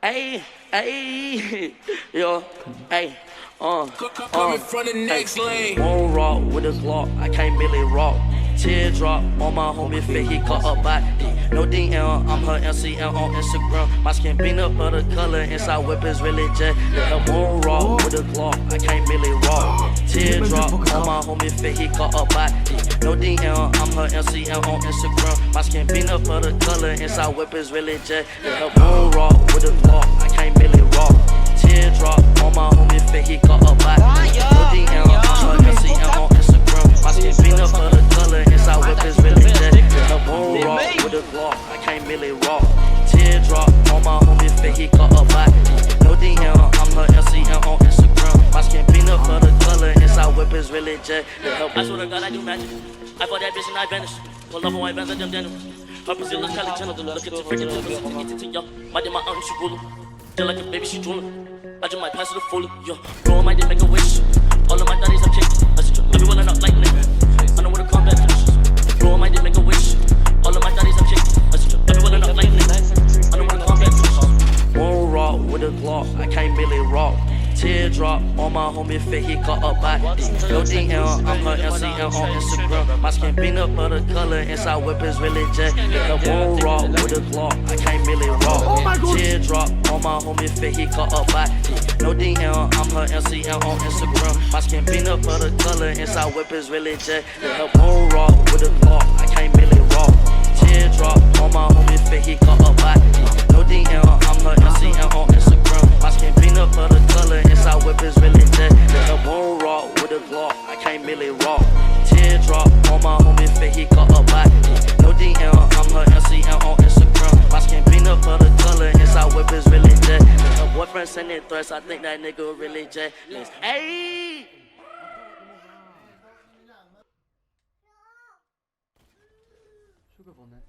Hey, hey, yo, hey, Coming from the next lane. Won't rock with a Glock, I can't really rock. Teardrop on my homie fit, he cut up body. No DM, I'm her MCM on Instagram. My skin peanut butter color, inside whip is really jet. Yeah, won't rock with a Glock, I can't really rock. Teardrop on my homie fit, he cut up body. No DM, I'm her MCM on Instagram. My skin peanut butter color, inside whip is really jet. Yeah, won't rock with a Glock, I can't really rock. Teardrop on my homie fit, he cut up body. No DM, I'm her MCM on Instagram. My skin peanut butter color, inside whip is really jet. Yeah, won't rock with a Glock, I can't really rock. Teardrop on my homie fit, he cut up body. No DM, I'm her MCM on Instagram. My skin peanut butter color, inside whip is really jet. Yeah, I swear to God, I do magic. I bought that bitch and I vanished. Pull up on white bands like them denim. Her Brazilian Kylie Jenner. Look at the freaking little bit to yo. My day, my aunt, she ruler. Feel like a baby, she drooling. I just might pass it a fully, yo. Bro, my day, make a wish. All of my daddies, I'm kicked. I be willing up like nigga. I know where the combat finishes. Bro, my day, make a wish. All of my daddies, I'm kicked. I be willing up like nigga. I know where the combat finishes. Won't rock with a Glock, I can't really rock. Teardrop on my homie fit, he cut up body. No DM, I'm her MCM on Instagram. My skin peanut butter color, inside whip is really jet. Yeah, won't rock with a Glock, I can't really rock. Teardrop on my homie fit, he cut up body. No DM, I'm her MCM on Instagram. My skin peanut butter color, inside whip is really jet. Yeah, won't rock with a Glock, I can't really rock. Teardrop on my homie fit, he cut up body. No DM, I'm her MCM on Instagram. My skin peanut butter color, inside whip is really jet. Yeah, won't rock with a Glock, I can't really rock. Teardrop on my homie fit, he cut up body. No DM, I'm her MCM on Instagram. My skin peanut butter color, inside whip is really jet. Her boyfriend sending threats, I think that nigga really jet. Hey! Sugar for that.